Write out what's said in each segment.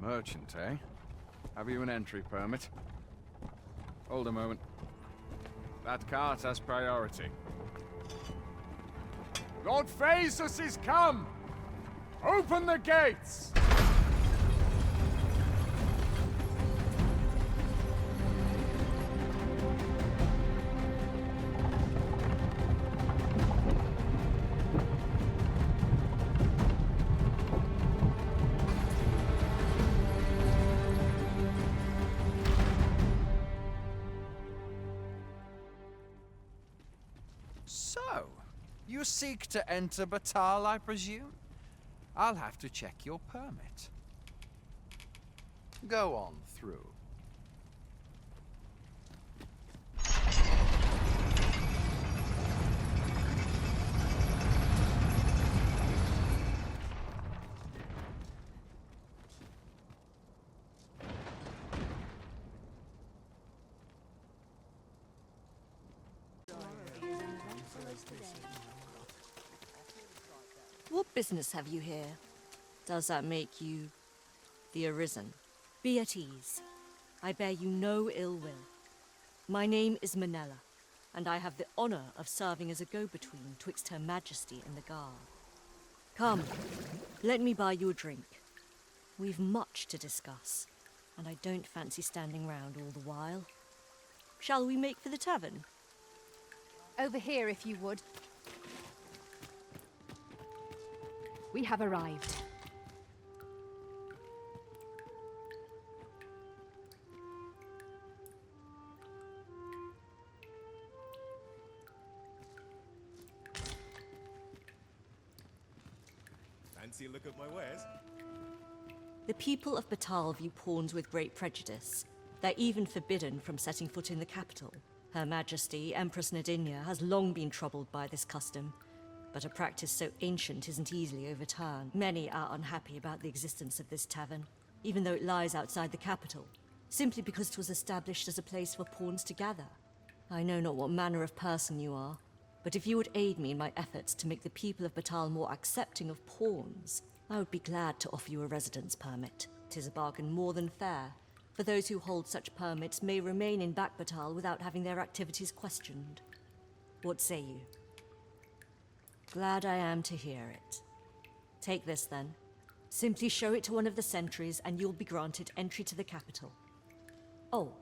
Merchant, eh? Have you an entry permit? Hold a moment. That cart has priority. Lord Phaesus is come! Open the gates! So, you seek to enter Battahl, I presume? I'll have to check your permit. Go on through. What business have you here? Does that make you the Arisen? Be at ease. I bear you no ill will. My name is Manella, and I have the honor of serving as a go-between twixt Her Majesty and the Guard. Come, let me buy you a drink. We've much to discuss, and I don't fancy standing round all the while. Shall we make for the tavern? Over here, if you would. We have arrived. Fancy a look at my wares? The people of Battahl view pawns with great prejudice. They're even forbidden from setting foot in the capital. Her Majesty, Empress Nadinia, has long been troubled by this custom, but a practice so ancient isn't easily overturned. Many are unhappy about the existence of this tavern, even though it lies outside the capital, simply because it was established as a place for pawns to gather. I know not what manner of person you are, but if you would aid me in my efforts to make the people of Battahl more accepting of pawns, I would be glad to offer you a residence permit. 'Tis a bargain more than fair, for those who hold such permits may remain in Back Battahl without having their activities questioned. What say you? Glad I am to hear it. Take this then. Simply show it to one of the sentries and you'll be granted entry to the capital. Oh,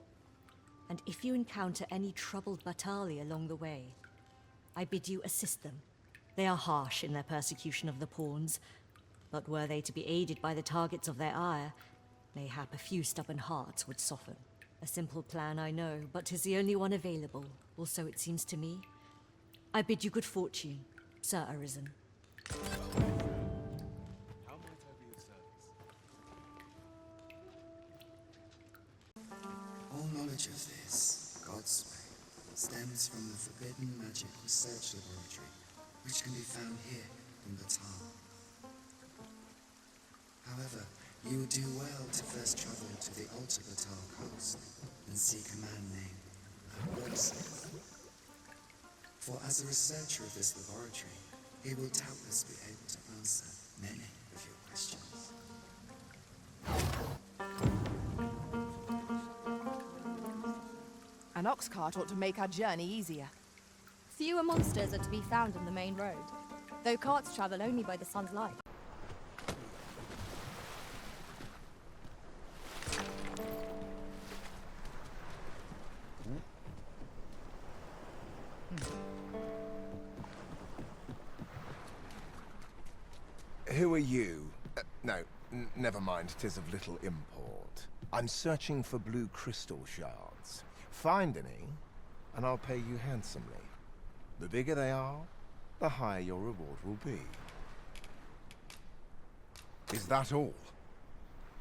and if you encounter any troubled Battahli along the way, I bid you assist them. They are harsh in their persecution of the pawns, but were they to be aided by the targets of their ire, mayhap a few stubborn hearts would soften. A simple plan, I know, but 'tis the only one available, or so it seems to me. I bid you good fortune, Sir Arisen. How might I be of service? All knowledge of this, God's way, stems from the forbidden magic research laboratory, which can be found here in Battahl. However, you would do well to first travel to the Alta Battahl coast and seek a man named Arisen. For as a researcher of this laboratory, he will doubtless be able to answer many of your questions. An ox cart ought to make our journey easier. Fewer monsters are to be found on the main road, though carts travel only by the sun's light. Who are you? No, never mind, 'tis of little import. I'm searching for blue crystal shards. Find any, and I'll pay you handsomely. The bigger they are, the higher your reward will be. Is that all?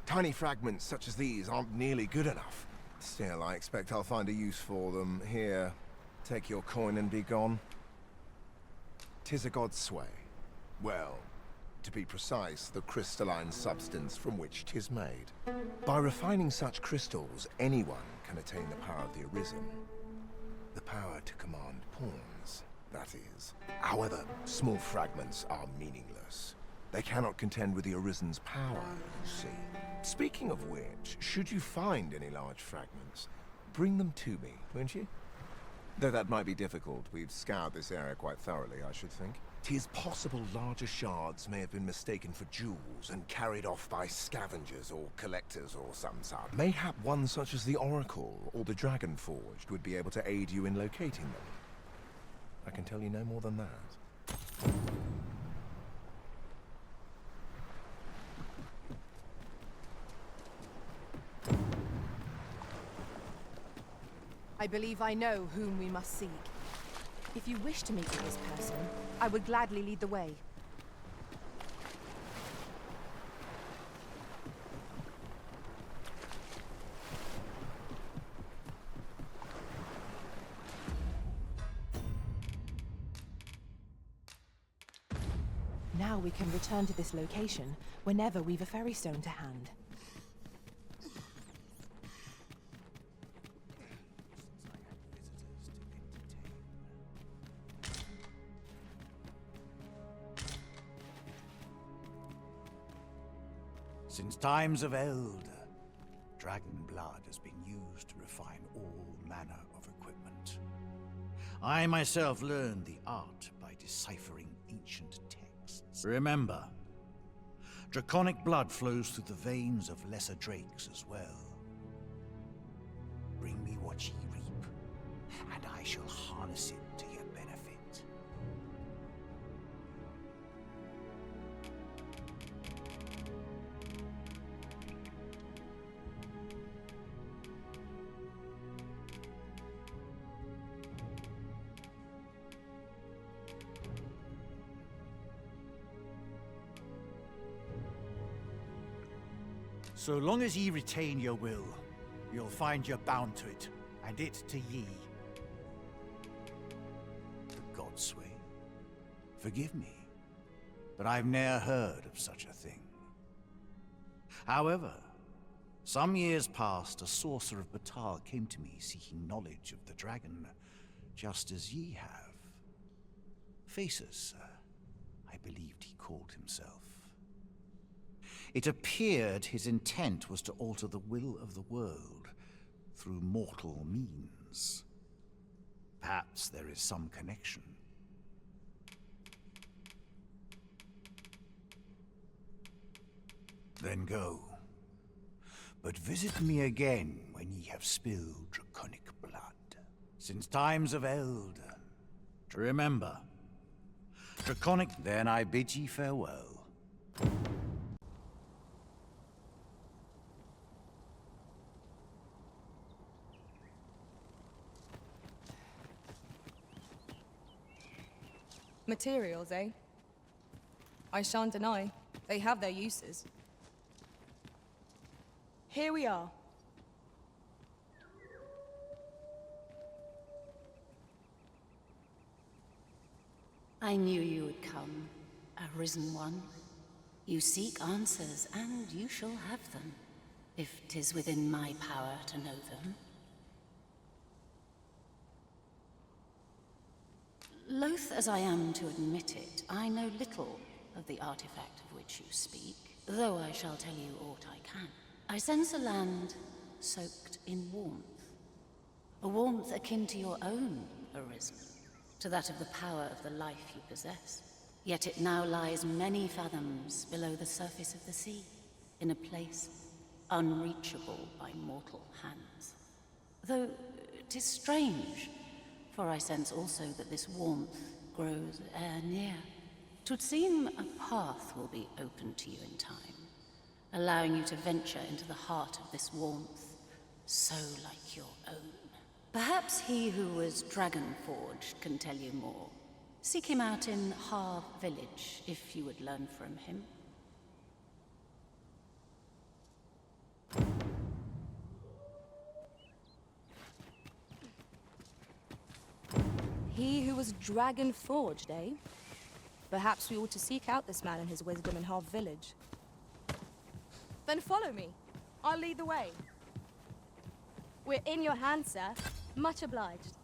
Tiny fragments such as these aren't nearly good enough. Still, I expect I'll find a use for them. Here, take your coin and be gone. 'Tis a god's sway. Well, to be precise, the crystalline substance from which 'tis made. By refining such crystals, anyone can attain the power of the Arisen. The power to command pawns, that is. However, small fragments are meaningless. They cannot contend with the Arisen's power, you see. Speaking of which, should you find any large fragments, bring them to me, won't you? Though that might be difficult. We've scoured this area quite thoroughly, I should think. 'Tis possible larger shards may have been mistaken for jewels and carried off by scavengers or collectors or some sort. Mayhap one such as the Oracle or the Dragon Forged would be able to aid you in locating them. I can tell you no more than that. I believe I know whom we must seek. If you wish to meet with this person, I would gladly lead the way. Now we can return to this location whenever we've a ferry stone to hand. Since times of eld, dragon blood has been used to refine all manner of equipment. I myself learned the art by deciphering ancient texts. Remember, draconic blood flows through the veins of lesser drakes as well. Bring me what ye reap, and I shall harness it to your benefit. So long as ye retain your will, you'll find you're bound to it, and it to ye. The Godsway, forgive me, but I've ne'er heard of such a thing. However, some years past, a sorcerer of Battahl came to me seeking knowledge of the dragon, just as ye have. Faces, I believed he called himself. It appeared his intent was to alter the will of the world through mortal means. Perhaps there is some connection. Then go. But visit me again when ye have spilled draconic blood. Since times of eld, remember, draconic, then I bid ye farewell. Materials, eh? I shan't deny, they have their uses. Here we are. I knew you would come, Arisen one. You seek answers, and you shall have them, if 'tis within my power to know them. Loath as I am to admit it, I know little of the artifact of which you speak, though I shall tell you aught I can. I sense a land soaked in warmth. A warmth akin to your own, Arisen, to that of the power of the life you possess. Yet it now lies many fathoms below the surface of the sea, in a place unreachable by mortal hands. Though 'tis strange, for I sense also that this warmth grows ere near. 'Twould seem a path will be open to you in time, allowing you to venture into the heart of this warmth, so like your own. Perhaps he who was dragon-forged can tell you more. Seek him out in Harv village, if you would learn from him. He who was dragon-forged, eh? Perhaps we ought to seek out this man and his wisdom in Harv village. Then follow me. I'll lead the way. We're in your hands, sir. Much obliged.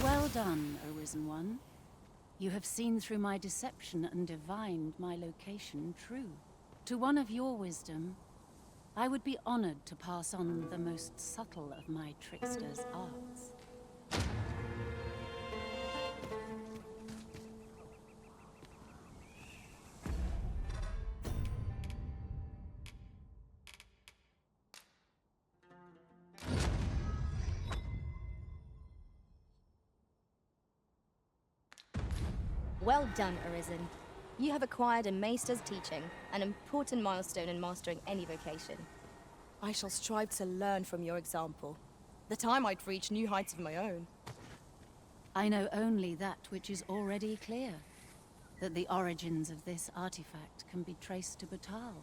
Well done, Arisen One. You have seen through my deception and divined my location true. To one of your wisdom, I would be honored to pass on the most subtle of my trickster's arts. Well done, Arisen. You have acquired a Maester's teaching, an important milestone in mastering any vocation. I shall strive to learn from your example, that I might reach new heights of my own. I know only that which is already clear, that the origins of this artifact can be traced to Battahl.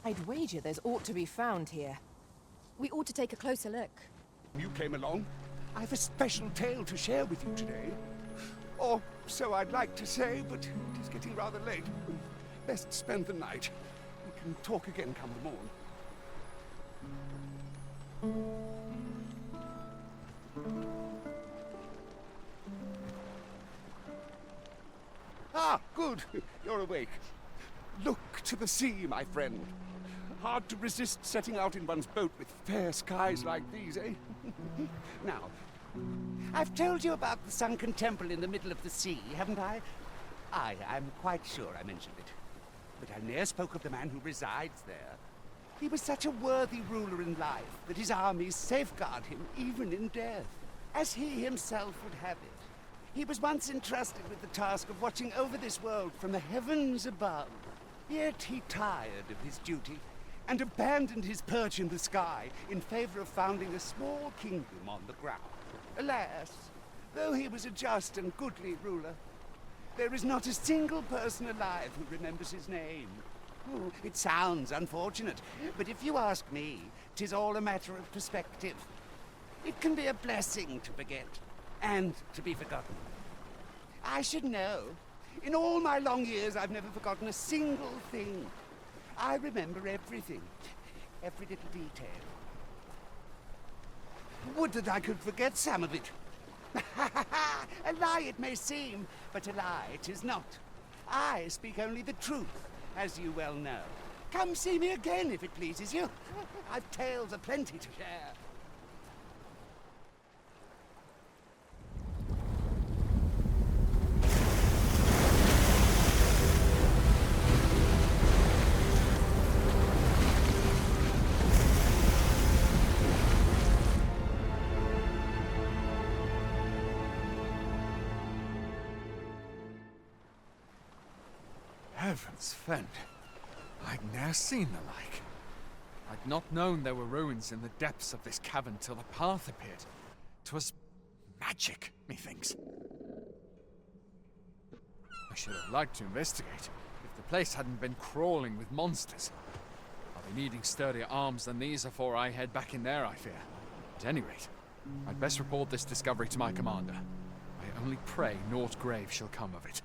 I'd wager there's aught to be found here. We ought to take a closer look. You came along. I've a special tale to share with you today. Or so I'd like to say, but it is getting rather late. Best spend the night. We can talk again come the morn. Ah, good. You're awake. Look to the sea, my friend. Hard to resist setting out in one's boat with fair skies like these, eh? Now, I've told you about the sunken temple in the middle of the sea, haven't I? Aye, I'm quite sure I mentioned it. But I ne'er spoke of the man who resides there. He was such a worthy ruler in life that his armies safeguard him even in death, as he himself would have it. He was once entrusted with the task of watching over this world from the heavens above. Yet he tired of his duty and abandoned his perch in the sky in favor of founding a small kingdom on the ground. Alas, though he was a just and goodly ruler, there is not a single person alive who remembers his name. Oh, it sounds unfortunate, but if you ask me, 'tis all a matter of perspective. It can be a blessing to forget, and to be forgotten. I should know. In all my long years, I've never forgotten a single thing. I remember everything, every little detail. Would that I could forget some of it. A lie it may seem, but a lie it is not. I speak only the truth, as you well know. Come see me again if it pleases you. I've tales aplenty to share. Heavens fend. I'd ne'er seen the like. I'd not known there were ruins in the depths of this cavern till the path appeared. 'Twas magic, methinks. I should have liked to investigate, if the place hadn't been crawling with monsters. I'll be needing sturdier arms than these afore I head back in there, I fear. At any rate, I'd best report this discovery to my commander. I only pray naught grave shall come of it.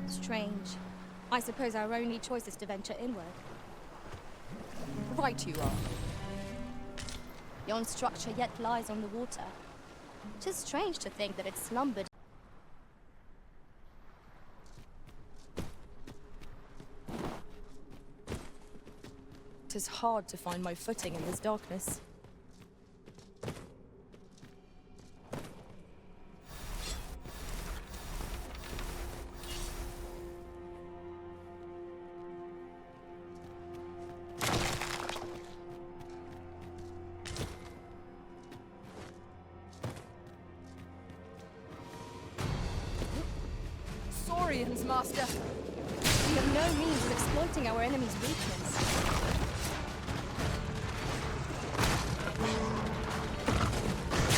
Strange. I suppose our only choice is to venture inward. Right you are. Yon structure yet lies on the water. 'Tis strange to think that it slumbered. 'Tis hard to find my footing in this darkness. Saurians, Master! We have no means of exploiting our enemy's weakness.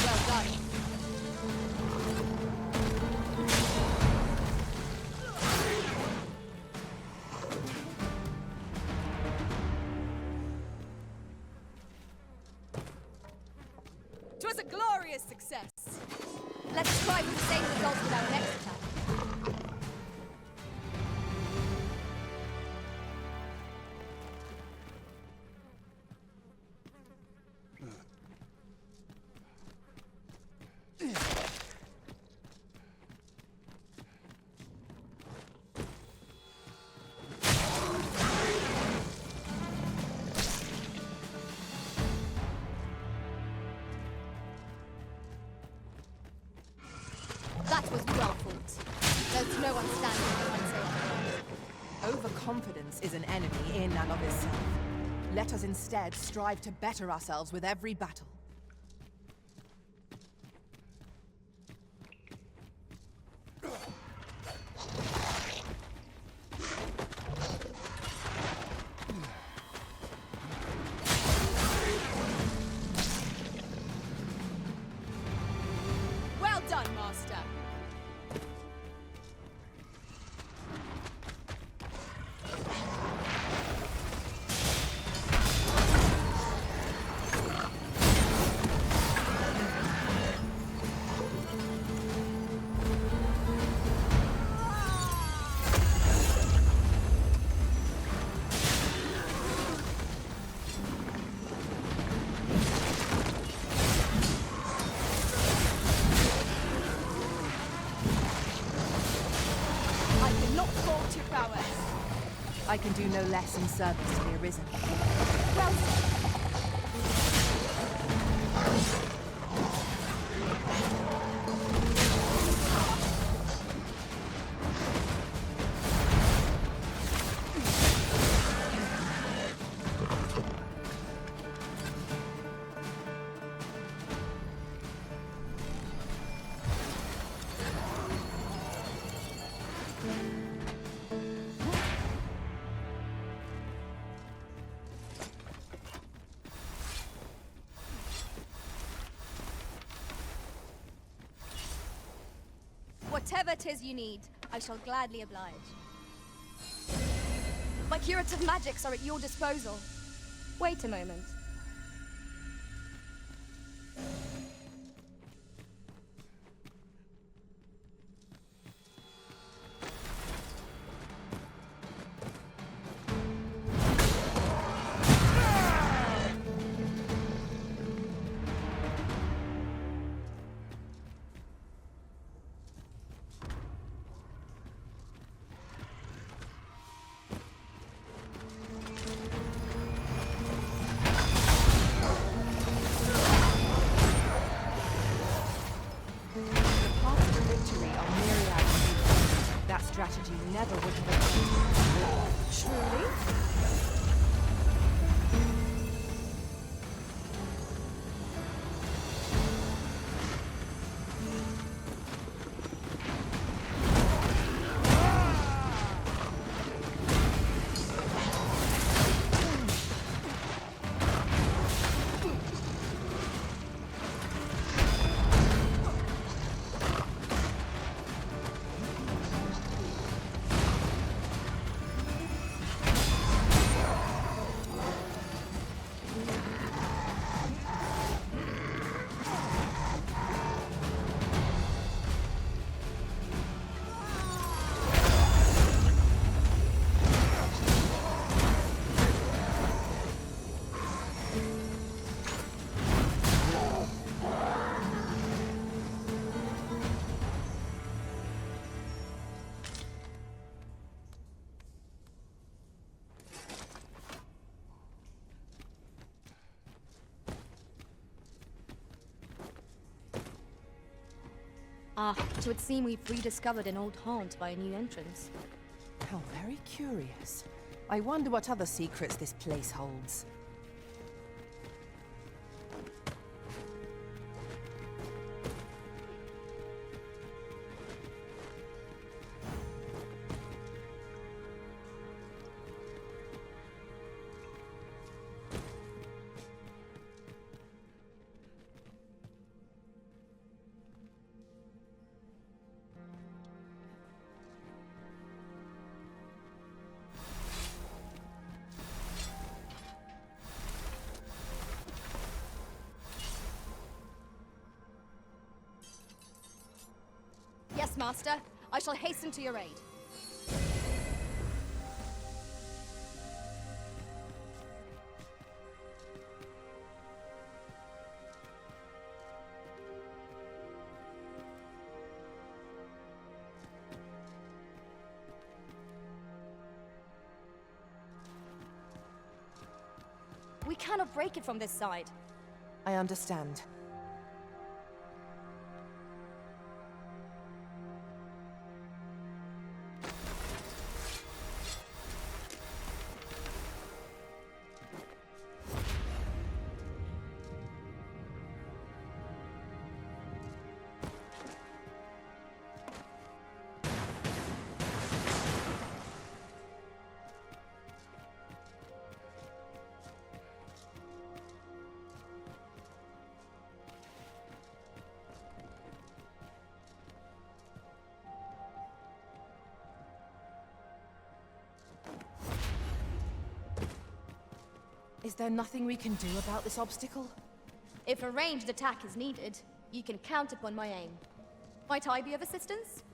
Well done. Twas a glorious success. Let's try for the same result with our next attack. Overconfidence is an enemy in and of itself. Let us instead strive to better ourselves with every battle. Well done, Master. I cannot fault your prowess. I can do no less in service to the Arisen. Well said. Whatever 'tis you need, I shall gladly oblige. My curative magics are at your disposal. Wait a moment. That strategy never would have occurred. Truly? Ah, it would seem we've rediscovered an old haunt by a new entrance. How very curious. I wonder what other secrets this place holds. Yes, Master. I shall hasten to your aid. We cannot break it from this side. I understand. Is there nothing we can do about this obstacle? If a ranged attack is needed, you can count upon my aim. Might I be of assistance?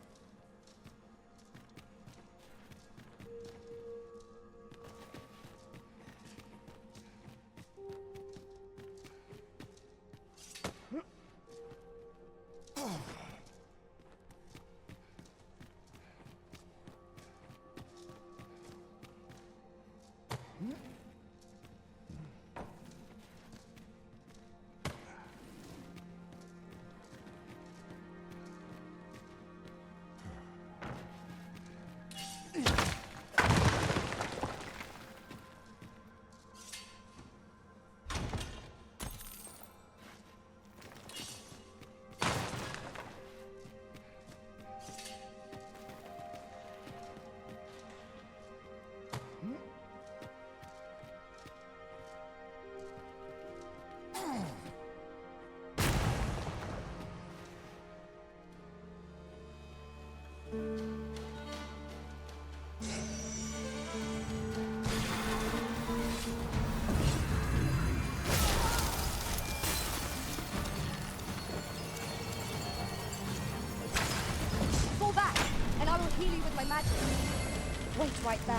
Fall back, and I will heal you with my magic. Wait right there.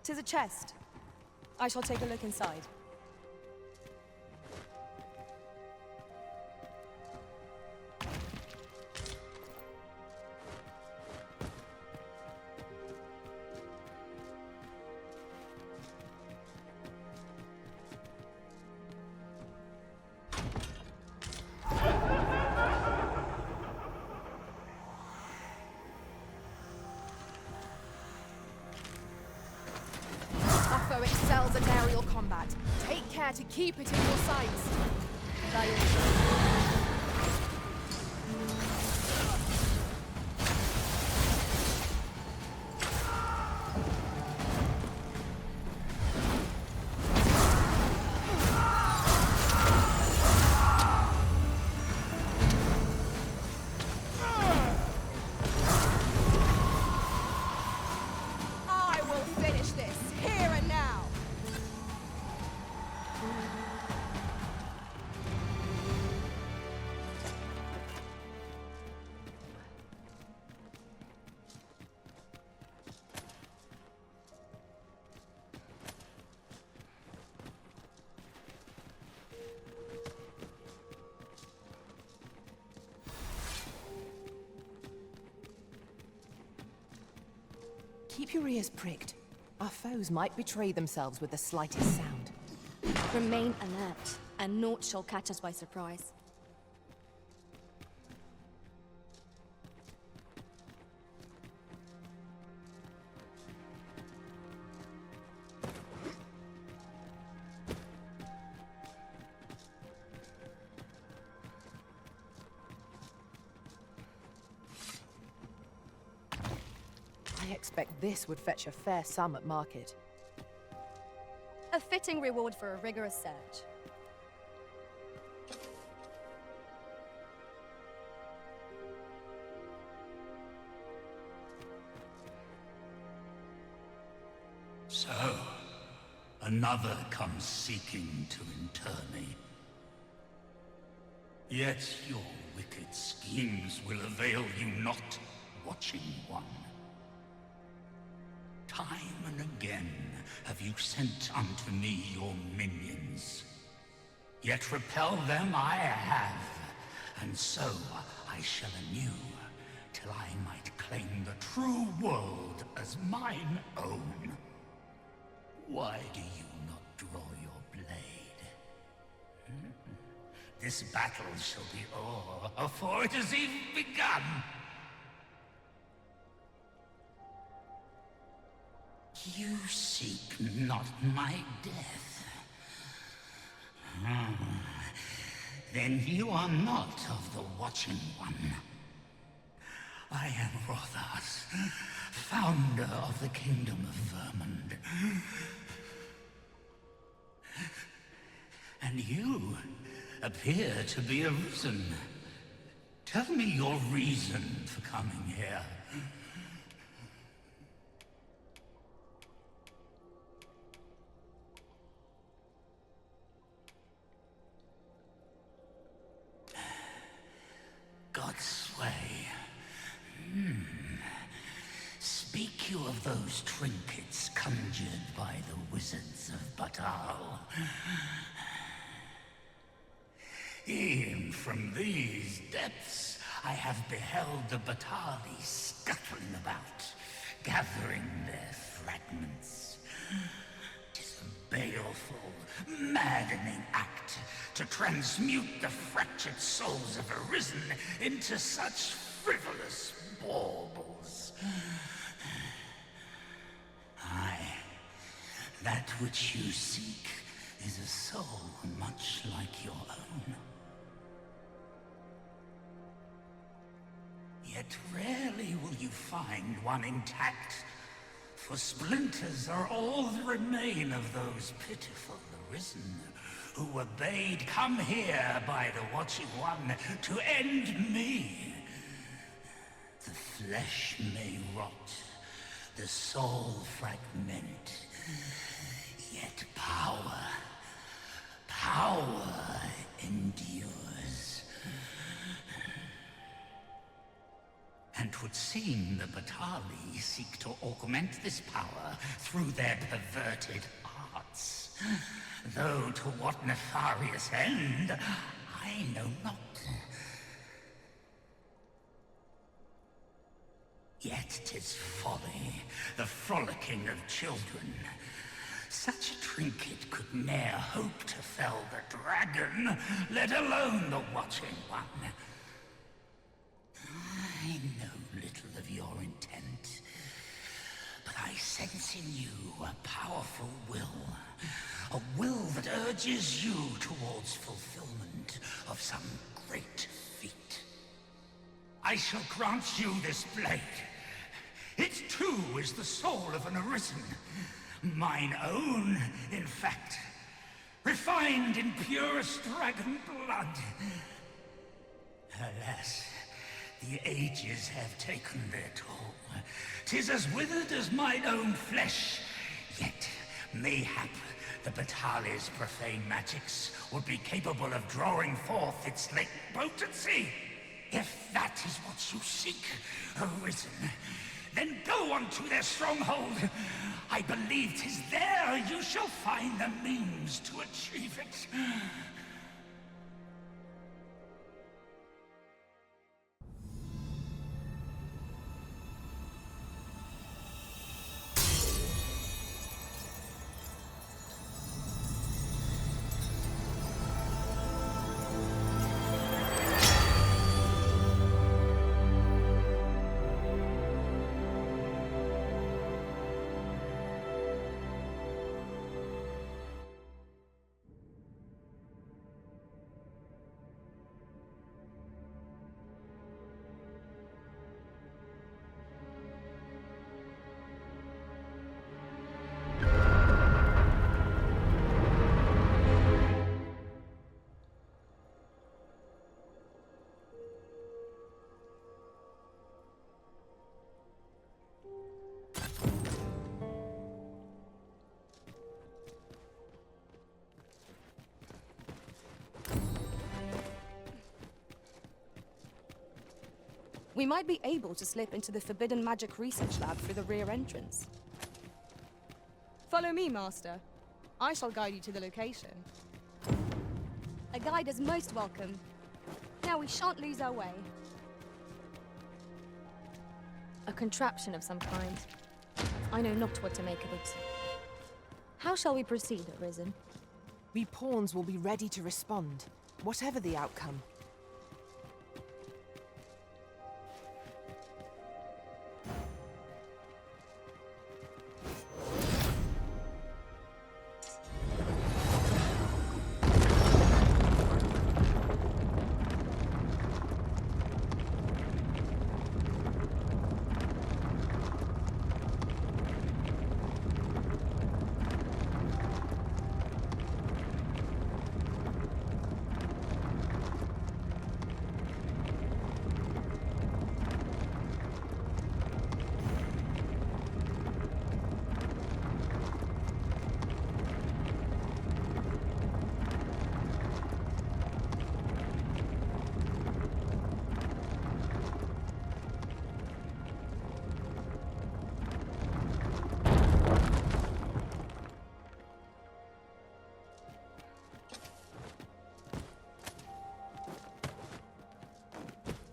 "'Tis a chest. I shall take a look inside." Foe excels in aerial combat. Take care to keep it in your sights. By your I will finish this here and now. Keep your ears pricked. Our foes might betray themselves with the slightest sound. Remain alert, and naught shall catch us by surprise. I expect this would fetch a fair sum at market. A fitting reward for a rigorous search. So, another comes seeking to inter me. Yet your wicked schemes will avail you not, Watching One. Time and again have you sent unto me your minions. Yet repel them I have, and so I shall anew, till I might claim the true world as mine own. Why do you not draw your blade? This battle shall be o'er afore it has even begun. You seek not my death. Then you are not of the Watching One. I am Rothas, founder of the Kingdom of Vermund. And you appear to be Arisen. Tell me your reason for coming here. God's way. Speak you of those trinkets conjured by the wizards of Battahl? E'en from these depths I have beheld the Battahli scuttling about, gathering their fragments. 'Tis a baleful, maddening act to transmute the fractured souls of Arisen into such frivolous baubles. Aye, that which you seek is a soul much like your own. Yet rarely will you find one intact, for splinters are all that remain of those pitiful Arisen who were bade come here by the Watching One to end me. The flesh may rot, the soul fragment, yet power endures. And 'twould seem the Battahl seek to augment this power through their perverted arts. Though to what nefarious end, I know not. Yet 'tis folly, the frolicking of children. Such a trinket could ne'er hope to fell the dragon, let alone the Watching One. I know little of your intent, but I sense in you a powerful will. A will that urges you towards fulfillment of some great feat. I shall grant you this blade. It too is the soul of an Arisen. Mine own, in fact. Refined in purest dragon blood. Alas, the ages have taken their toll. 'Tis as withered as mine own flesh. Yet, mayhap, the Battahli's profane magics would be capable of drawing forth its latent potency. If that is what you seek, Arisen, then go unto their stronghold. I believe 'tis there you shall find the means to achieve it. We might be able to slip into the Forbidden Magic Research Lab through the rear entrance. Follow me, Master. I shall guide you to the location. A guide is most welcome. Now we shan't lose our way. A contraption of some kind. I know not what to make of it. How shall we proceed, Arisen? We pawns will be ready to respond, whatever the outcome.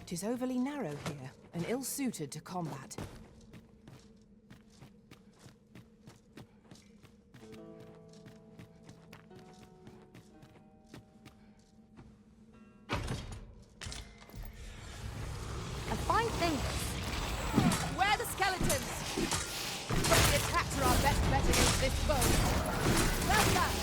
It is overly narrow here, and ill-suited to combat. A fine thing. Where are the skeletons? The attacks are our best bet against this foe. Well done!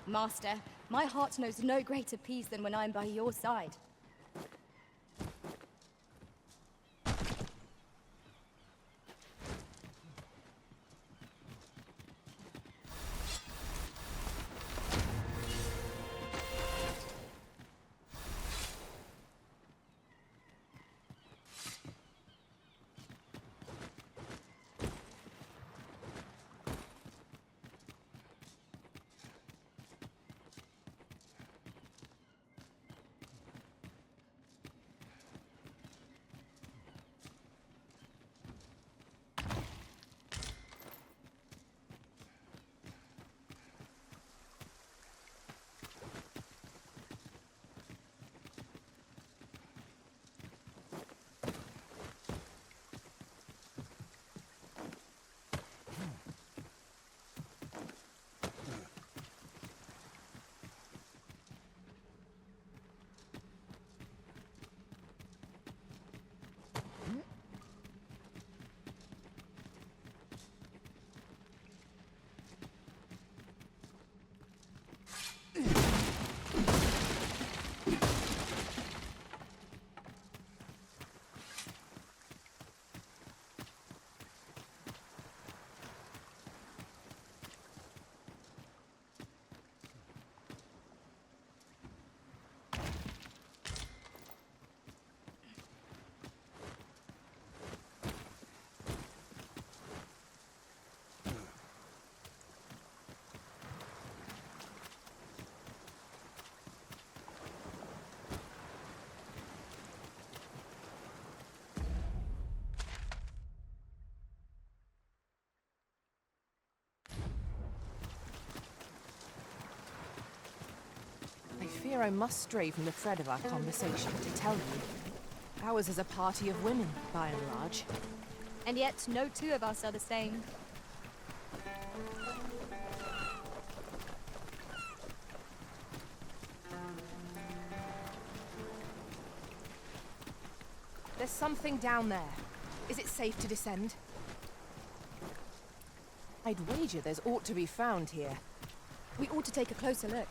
Master, my heart knows no greater peace than when I am by your side. fear I must stray from the thread of our conversation to tell you. Ours is a party of women, by and large. And yet, no two of us are the same. There's something down there. Is it safe to descend? I'd wager there's aught to be found here. We ought to take a closer look.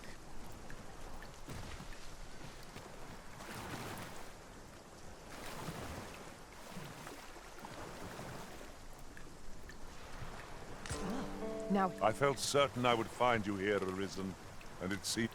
Now, I felt certain I would find you here, Arisen, and it seemed...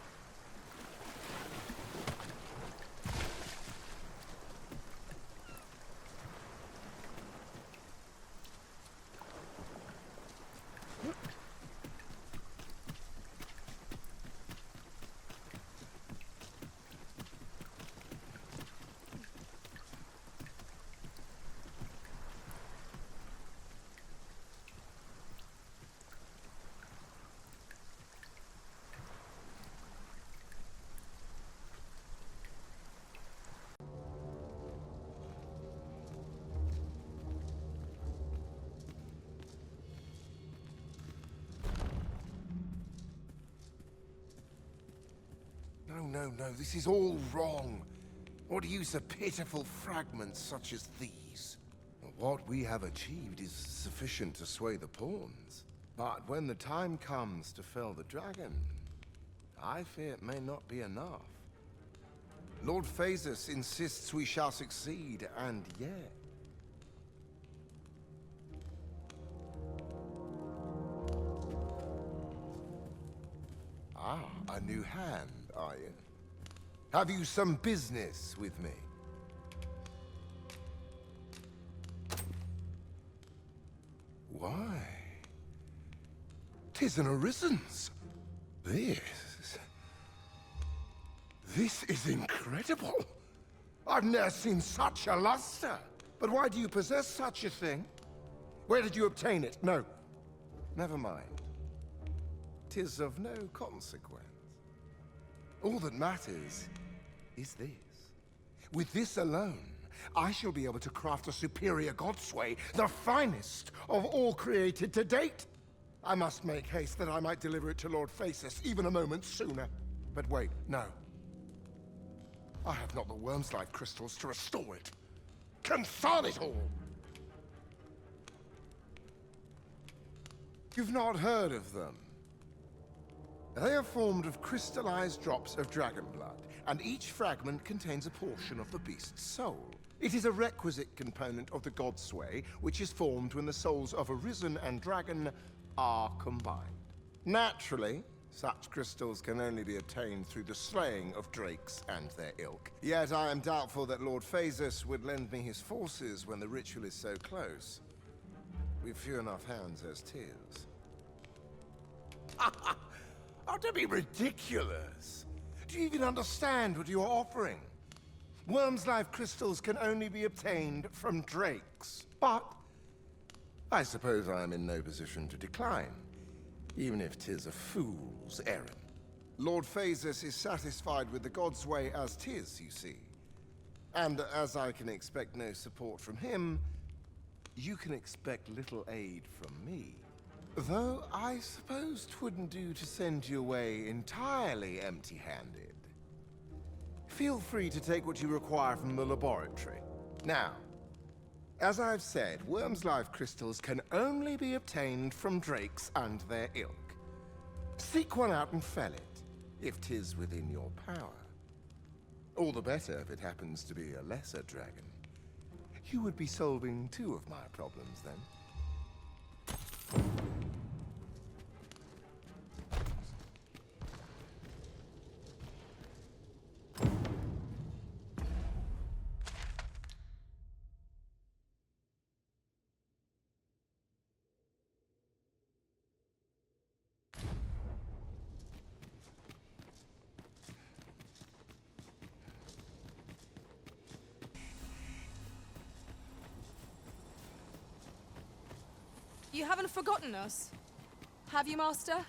No, this is all wrong. What use of pitiful fragments such as these? What we have achieved is sufficient to sway the pawns. But when the time comes to fell the dragon, I fear it may not be enough. Lord Phasus insists we shall succeed, and yet... Ah, a new hand, are you? Have you some business with me? Why? 'Tis an Arisen's. This is incredible. I've never seen such a luster. But why do you possess such a thing? Where did you obtain it? No. Never mind. 'Tis of no consequence. All that matters is this. With this alone, I shall be able to craft a superior godsway, the finest of all created to date. I must make haste that I might deliver it to Lord Phasus even a moment sooner. But wait, no. I have not the worm's life crystals to restore it. Confound it all! You've not heard of them. They are formed of crystallized drops of dragon blood, and each fragment contains a portion of the beast's soul. It is a requisite component of the godsway, which is formed when the souls of Arisen and Dragon are combined. Naturally, such crystals can only be obtained through the slaying of drakes and their ilk. Yet I am doubtful that Lord Phasus would lend me his forces when the ritual is so close. We've few enough hands as 'tis. Oh, don't be ridiculous! Do you even understand what you are offering? Worm's life crystals can only be obtained from drakes. But I suppose I am in no position to decline, even if 'tis a fool's errand. Lord Phasus is satisfied with the godsway as 'tis, you see. And as I can expect no support from him, you can expect little aid from me. Though I suppose 'twouldn't do to send you away entirely empty-handed. Feel free to take what you require from the laboratory. Now, as I've said, worm's life crystals can only be obtained from drakes and their ilk. Seek one out and fell it, if 'tis within your power. All the better if it happens to be a lesser dragon. You would be solving two of my problems then. You haven't forgotten us, have you, Master?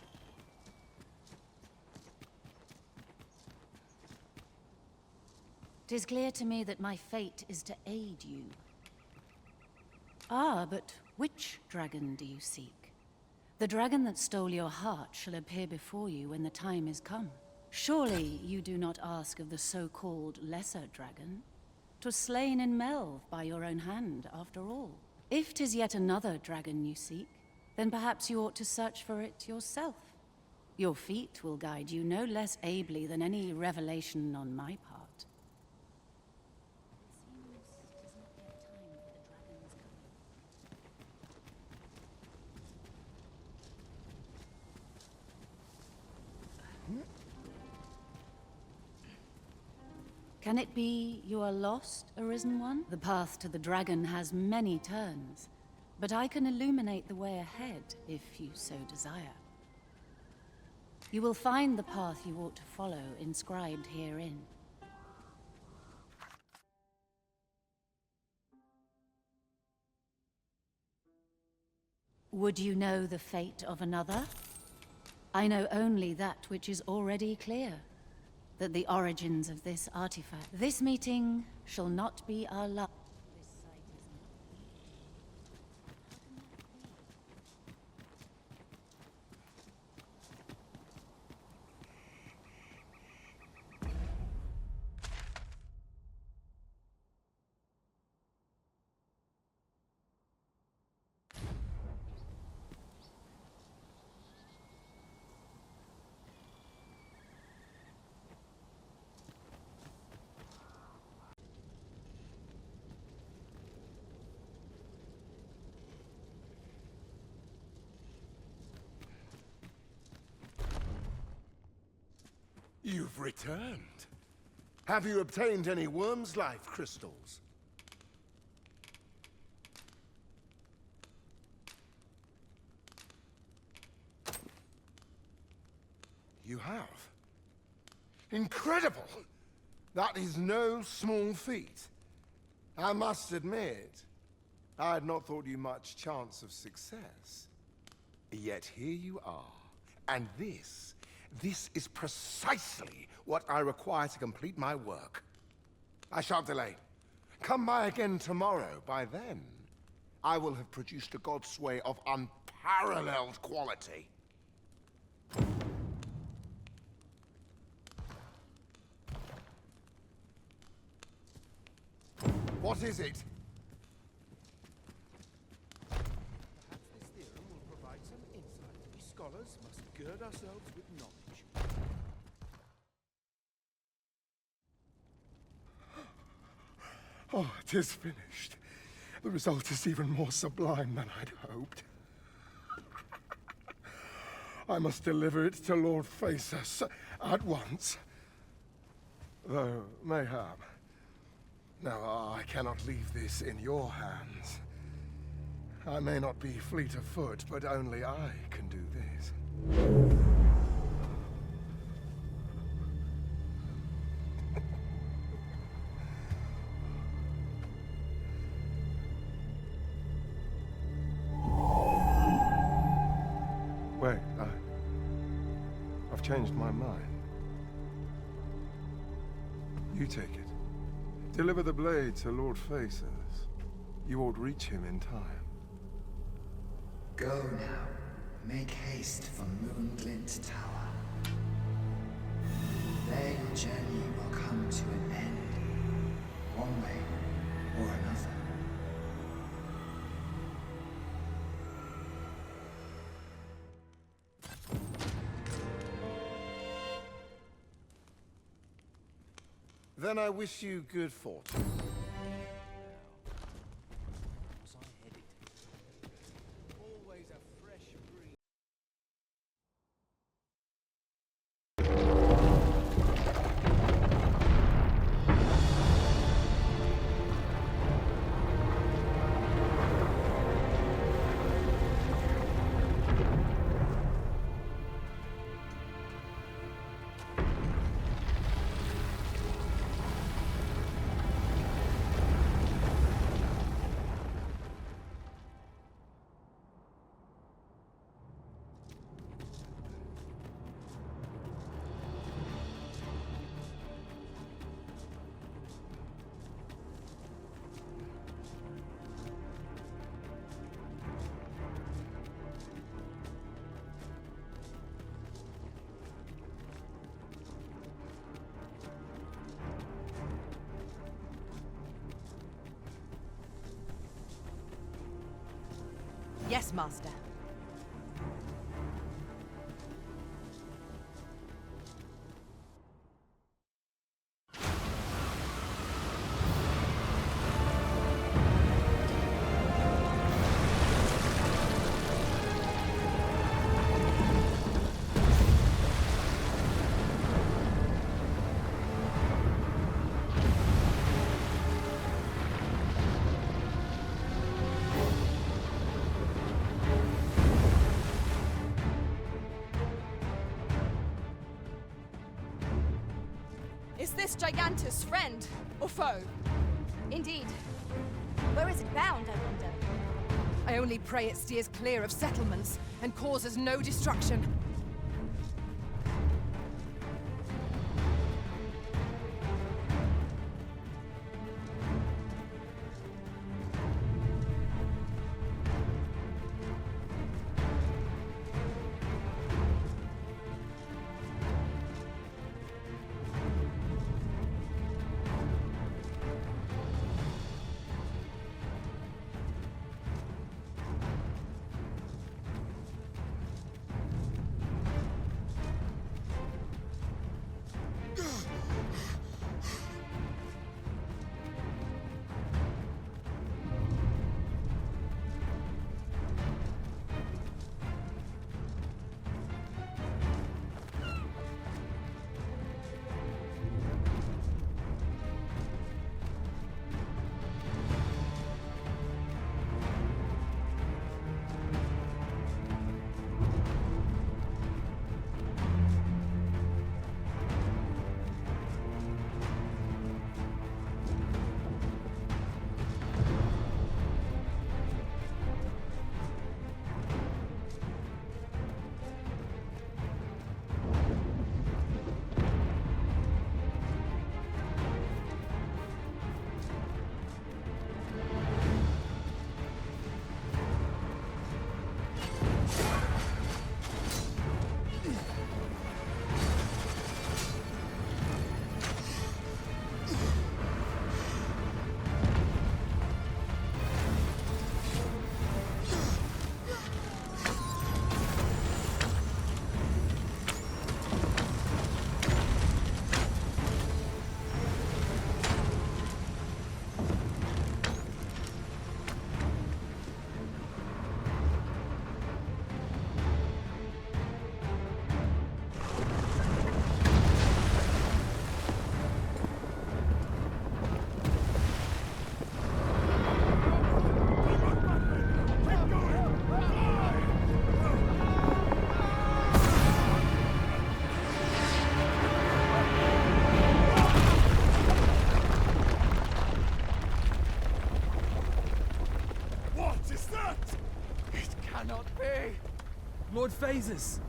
'Tis clear to me that my fate is to aid you. Ah, but which dragon do you seek? The dragon that stole your heart shall appear before you when the time is come. Surely you do not ask of the so-called lesser dragon? 'Twas slain in Melve by your own hand, after all. If 'tis yet another dragon you seek, then perhaps you ought to search for it yourself. Your feet will guide you no less ably than any revelation on my part. Can it be you are lost, Arisen One? The path to the dragon has many turns, but I can illuminate the way ahead if you so desire. You will find the path you ought to follow inscribed herein. Would you know the fate of another? I know only that which is already clear. That the origins of this artifact. This meeting shall not be our last. You've returned. Have you obtained any worm's life crystals? You have? Incredible! That is no small feat. I must admit, I had not thought you much chance of success. Yet here you are, and this is precisely what I require to complete my work. I shan't delay. Come by again tomorrow. By then, I will have produced a godsway of unparalleled quality. What is it? Perhaps this theorem will provide some insight. We scholars must gird ourselves with knowledge. Oh, it is finished. The result is even more sublime than I'd hoped. I must deliver it to Lord Phaesus at once. Though, mayhap. Now, I cannot leave this in your hands. I may not be fleet of foot, but only I can do this. Wait, I've changed my mind. You take it. Deliver the blade to Lord Phaesus. You ought reach him in time. Go now. Make haste for Moonglint Tower. There your journey will come to an end, one way or another. Then I wish you good fortune. Always a fresh breeze. Yes, Master. Is this Gigantus friend or foe? Indeed. Where is it bound, I wonder? I only pray it steers clear of settlements and causes no destruction. Lord Phases!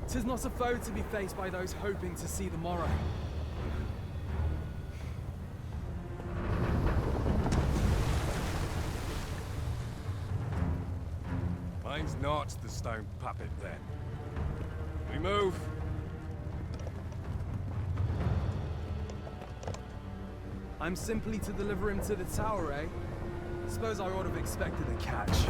'Tis not a foe to be faced by those hoping to see the morrow. Mine's not the stone puppet, then. We move. I'm simply to deliver him to the tower, eh? Suppose I ought to have expected a catch.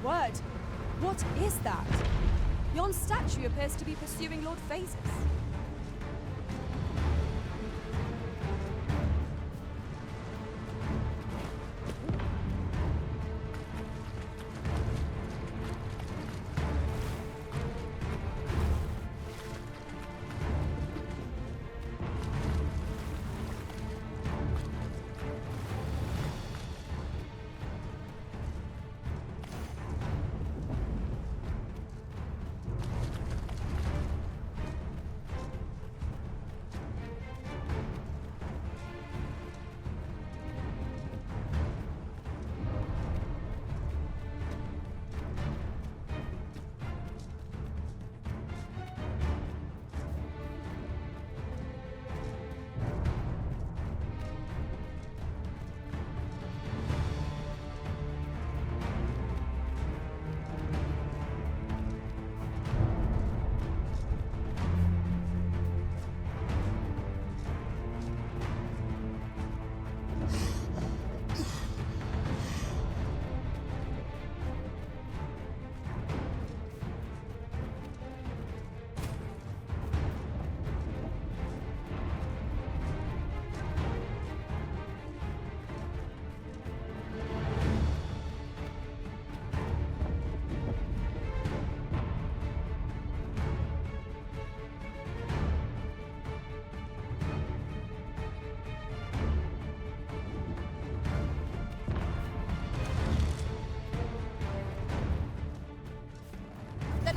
Word! What is that? Yon statue appears to be pursuing Lord Phases.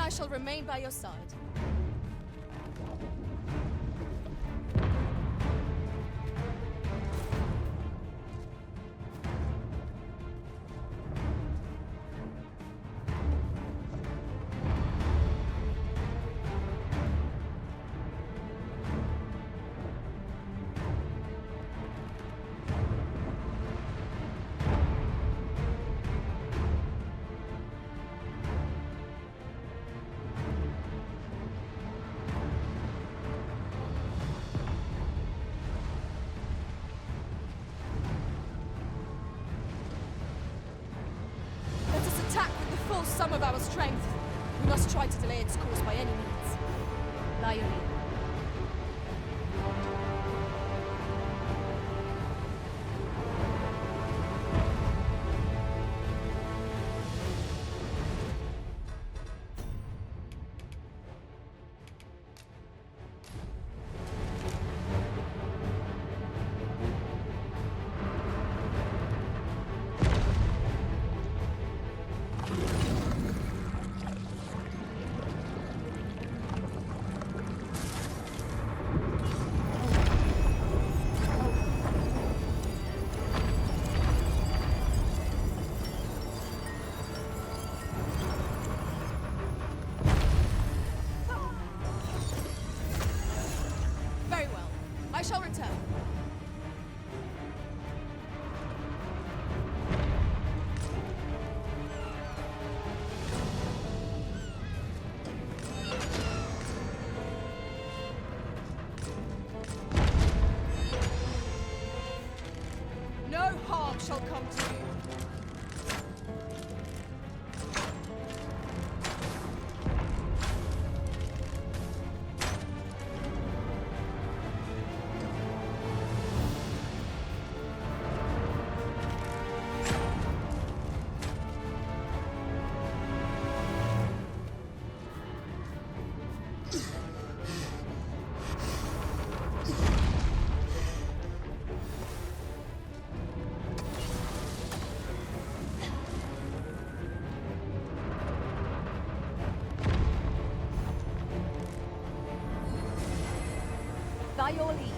I shall remain by your side. Some of our strength. We must try to delay its course by any means. Lion. I shall return. No harm shall come to you. By your leave.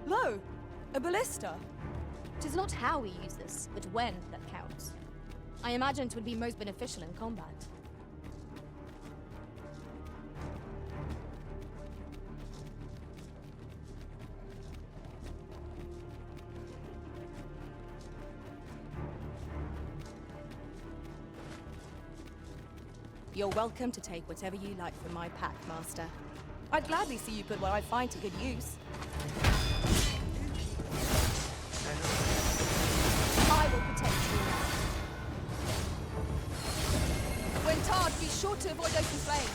Lo! A ballista! Tis not how we use this, but when that counts. I imagine it would be most beneficial in combat. You're welcome to take whatever you like from my pack, Master. I'd gladly see you put what I find to good use. I will protect you. When tarred, be sure to avoid open flame.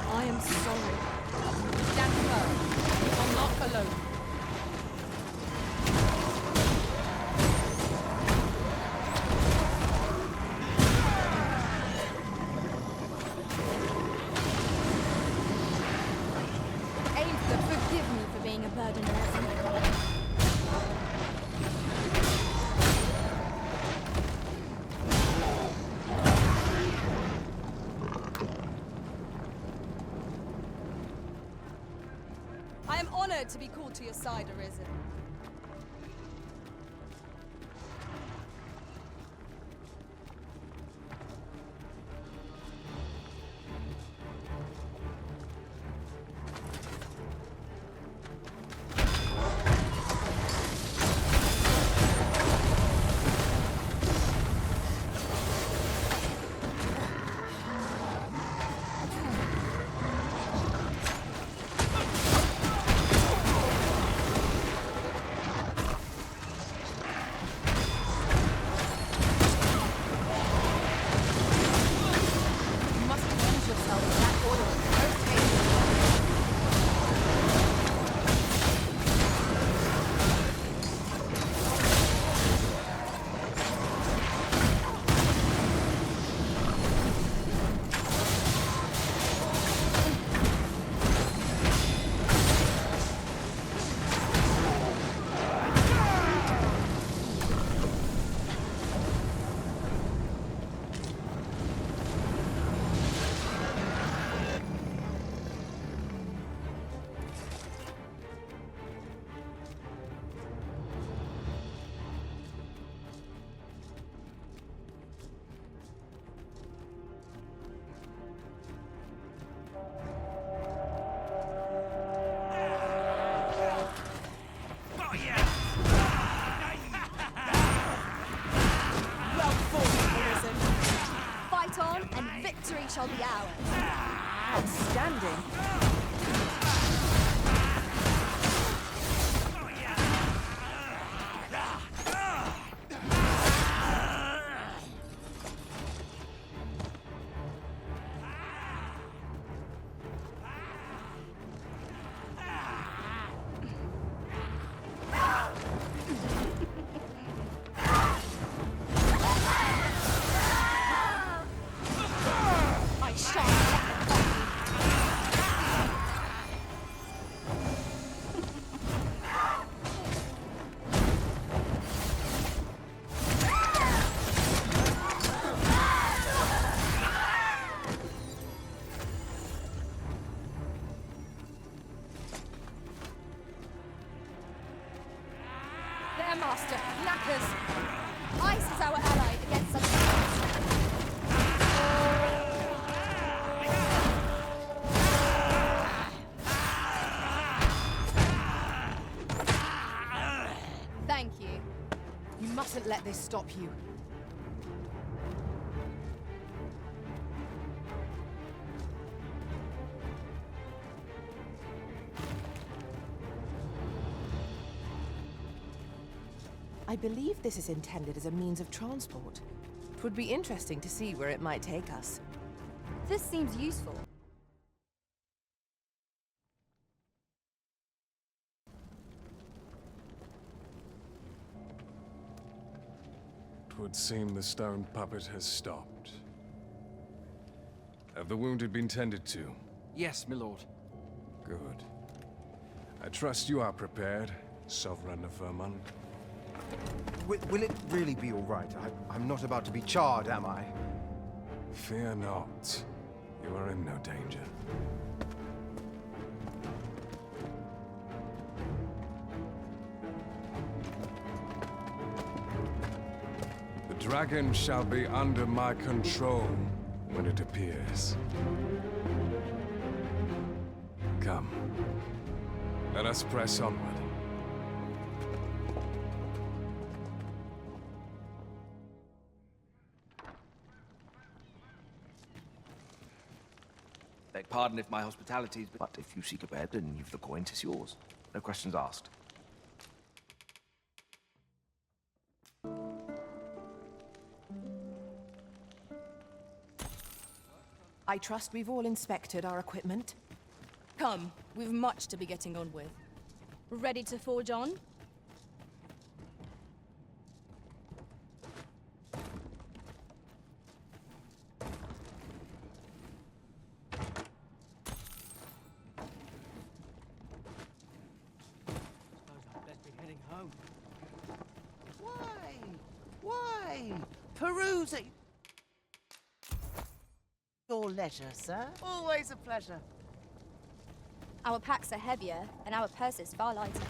I am sorry. Stand firm. You are not alone. Aether, forgive me for being a burden on everyone. I am honored to be called to your side, Arisen. Victory shall be ours. Outstanding. Master, knackers! Ice is our ally against such things. Thank you. You mustn't let this stop you. I believe this is intended as a means of transport. It would be interesting to see where it might take us. This seems useful. 'Twould seem the stone puppet has stopped. Have the wounded been tended to? Yes, my lord. Good. I trust you are prepared, Sovereign of Vermont. Will it really be all right? I'm not about to be charred, am I? Fear not. You are in no danger. The dragon shall be under my control when it appears. Come. Let us press onward. Beg pardon if my hospitality's... But if you seek a bed and you've the coin, 'tis yours. No questions asked. I trust we've all inspected our equipment. Come, we've much to be getting on with. Ready to forge on? Why? Peruse at your leisure, sir. Always a pleasure. Our packs are heavier, and our purses far lighter.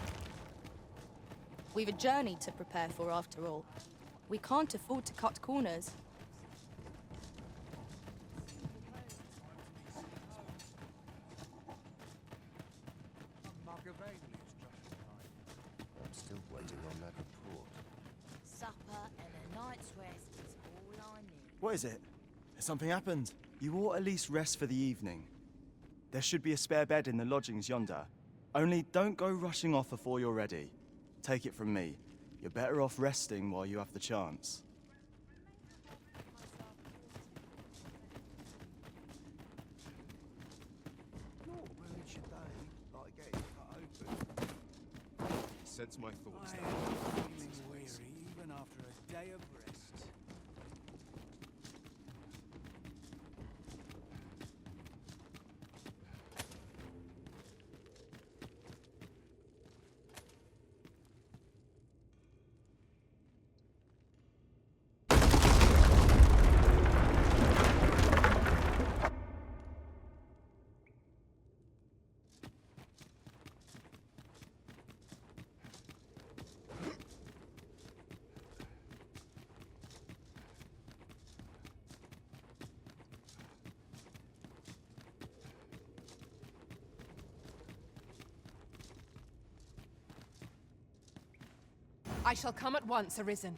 We've a journey to prepare for, after all. We can't afford to cut corners. I'm still waiting on that report. Supper and a night's rest is all I need. What is it? Has something happened? You ought at least rest for the evening. There should be a spare bed in the lodgings yonder. Only don't go rushing off before you're ready. Take it from me. You're better off resting while you have the chance. Sense my thoughts I now. am feeling weary even after a day of rest. I shall come at once, Arisen.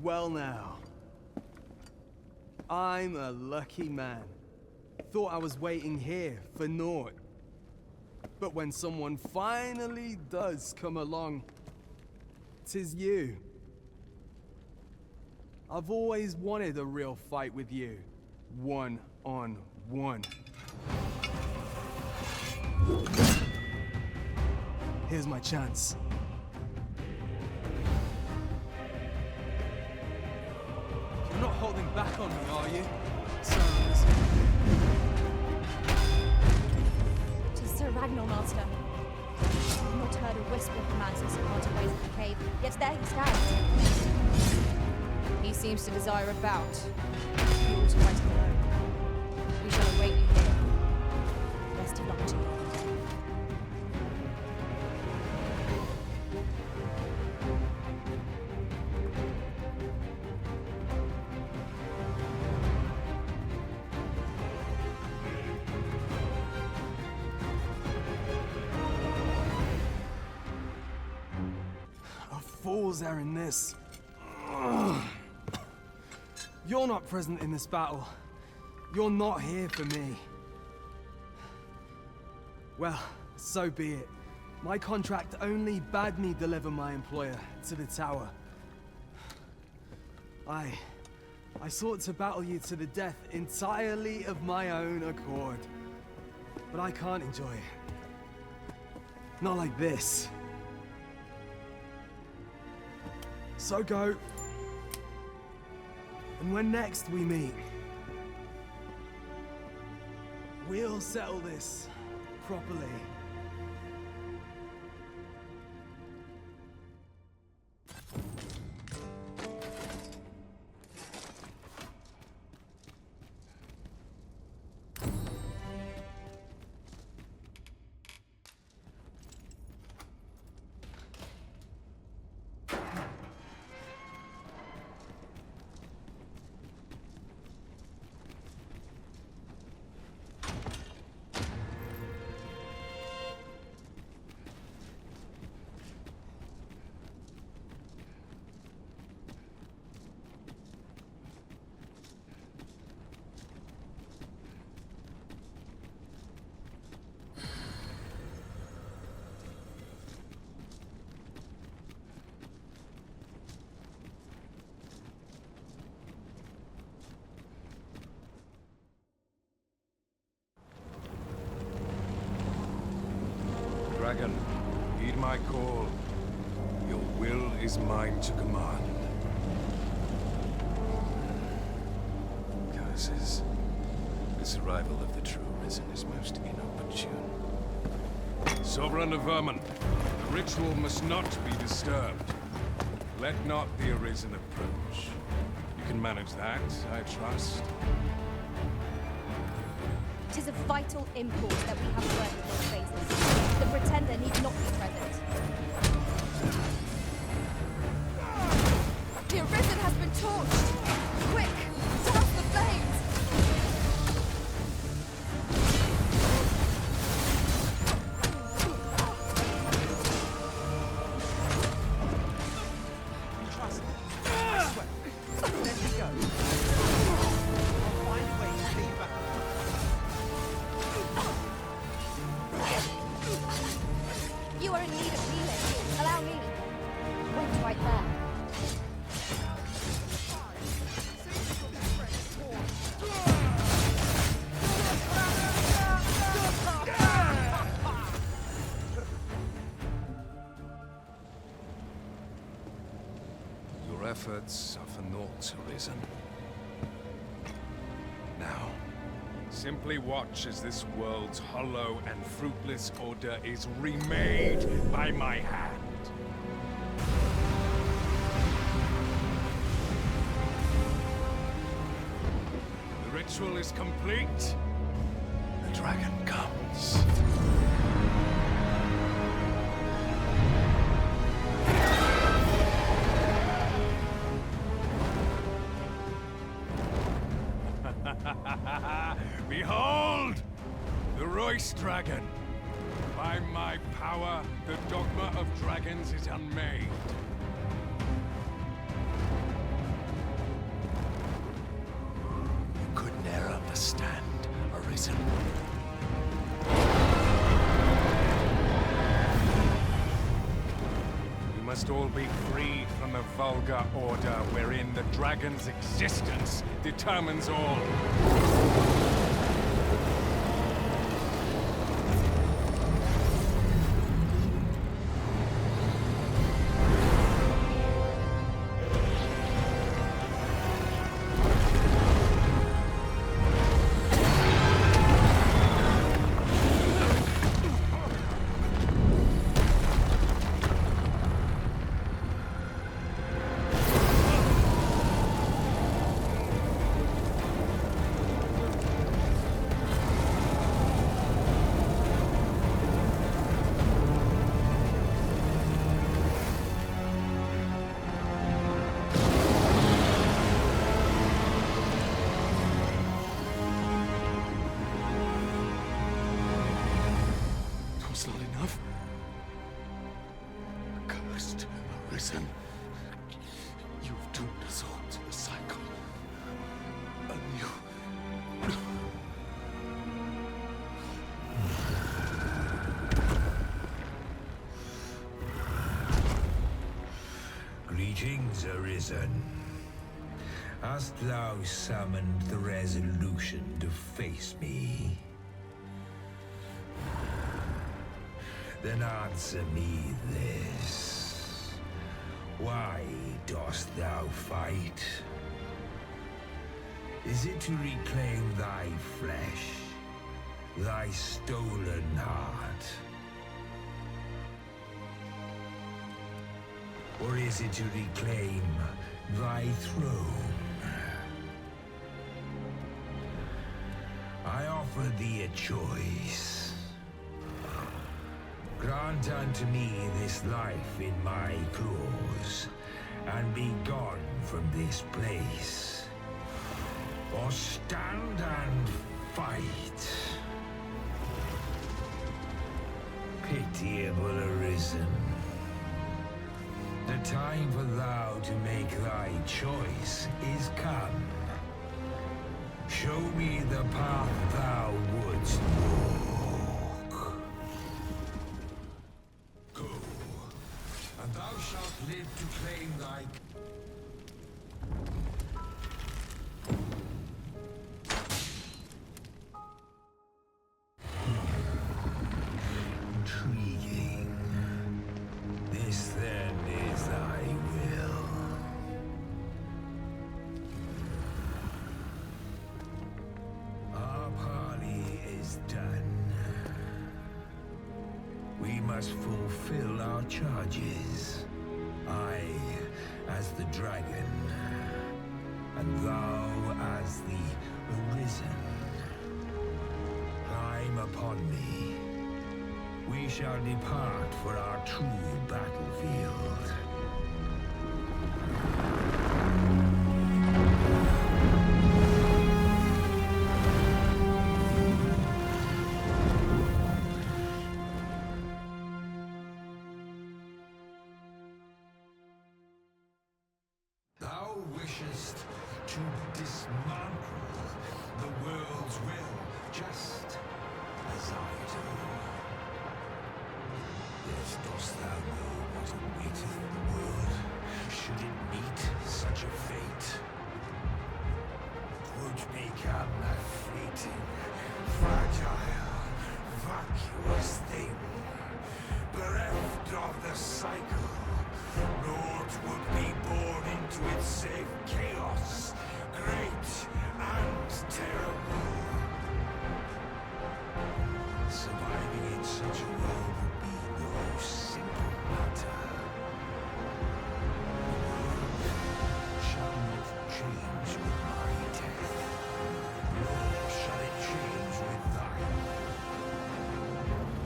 Well now. I'm a lucky man. Thought I was waiting here for naught. But when someone finally does come along, 'tis you. I've always wanted a real fight with you. One-on-one. Here's my chance. You're not holding back on me, are you? Sons. To Sir Ragnar, Master. Not not heard a whisper of the man since he parted ways in the cave, yet there he stands. He seems to desire a bout. You ought to fight him alone. We shall await you here. Best of luck to you. Fools are in this. Ugh. You're not present in this battle. You're not here for me. Well, so be it. My contract only bade me deliver my employer to the tower. I sought to battle you to the death entirely of my own accord. But I can't enjoy it. Not like this. So go. And when next we meet, we'll settle this properly. Dragon, heed my call. Your will is mine to command. Curses. This arrival of the true Arisen is most inopportune. Sovereign of Vermin, the ritual must not be disturbed. Let not the Arisen approach. You can manage that, I trust. 'Tis of vital import that we have word with those faces. The Pretender need not be present. The Arisen has been torched! Quick! Douse the flames! Trust me. I swear. Let me go. I'll find a way to leave back. You are in need of healing. Allow me. Wait right there. Your efforts are for naught, Arisen. Now, simply watch as this world's hollow and fruitless order is remade by my hand. The ritual is complete. The dragon comes. Behold! The Royce Dragon! By my power, the Dogma of Dragons is unmade. You could ne'er understand, Arisen. We must all be freed from the vulgar order wherein the dragon's existence determines all. Arisen. You've doomed us all to the cycle. And you... Greetings, Arisen. Hast thou summoned the resolution to face me? Then answer me this. Why dost thou fight? Is it to reclaim thy flesh, thy stolen heart? Or is it to reclaim thy throne? I offer thee a choice. Grant unto me this life in my claws, and be gone from this place. Or stand and fight. Pitiable Arisen. The time for thou to make thy choice is come. Show me the path thou wouldst walk. Go, and thou shalt live to claim thy... Intriguing. This then is thy will. Our parley is done. We must fulfill our charges. I as the dragon, and thou as the Arisen. Climb upon me. We shall depart for our true battlefield. Thou wishest to dismantle the world's will, just as I do. Yet dost thou know what awaiteth the world, should it meet such a fate? 'Twould become a fleeting, fragile, vacuous thing, bereft of the cycle. Naught would be born into its save chaos, great and terrible. Surviving in such a world would be no simple matter. The world shall not change with my death, nor shall it change with thine.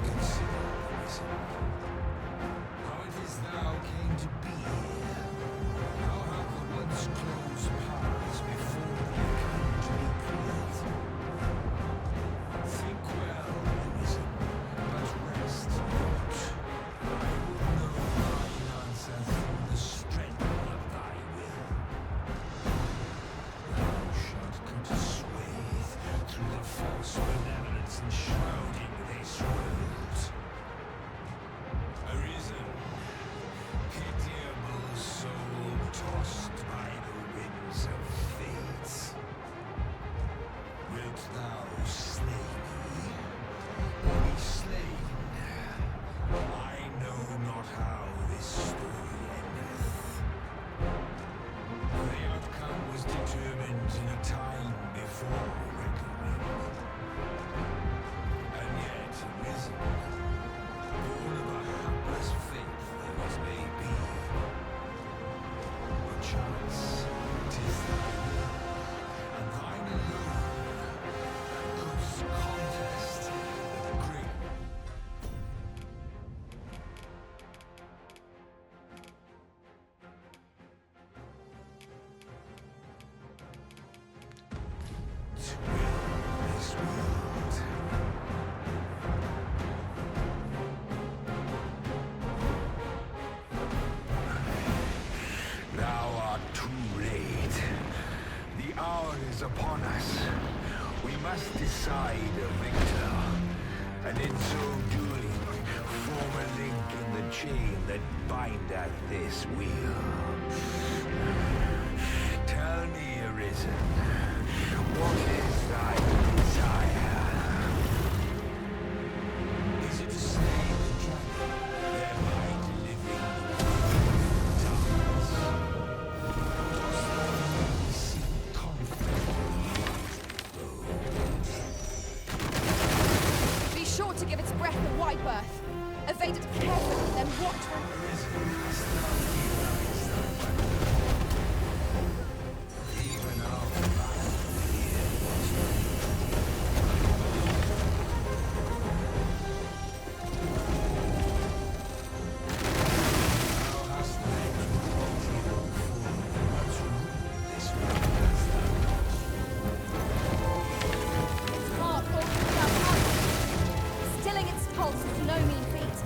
Consider, Arisen, how it is thou came to be here. How have the once closed paths must decide a victor, and in so doing, form a link in the chain that bindeth this wheel. Tell me, Arisen, what is thy desire? Is it to slay the dragon, thereby delivering the darkness? Seek conflict. Be sure to give its breath a wide berth. Evade it carefully, then watch for... Heart walking without heart. Stilling its pulse is no mean feat.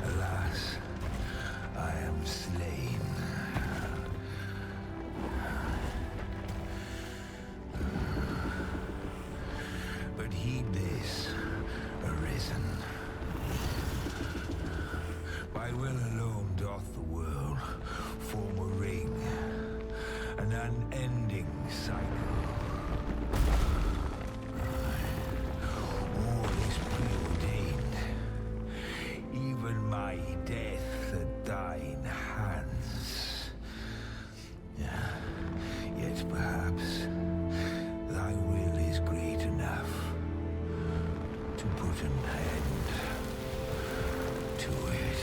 Alas, I am slain. But heed this, Arisen. By will alone doth the world form a ring, an unending cycle. All is preordained, even my death at thine hands. Yet perhaps thy will is great enough to put an end to it.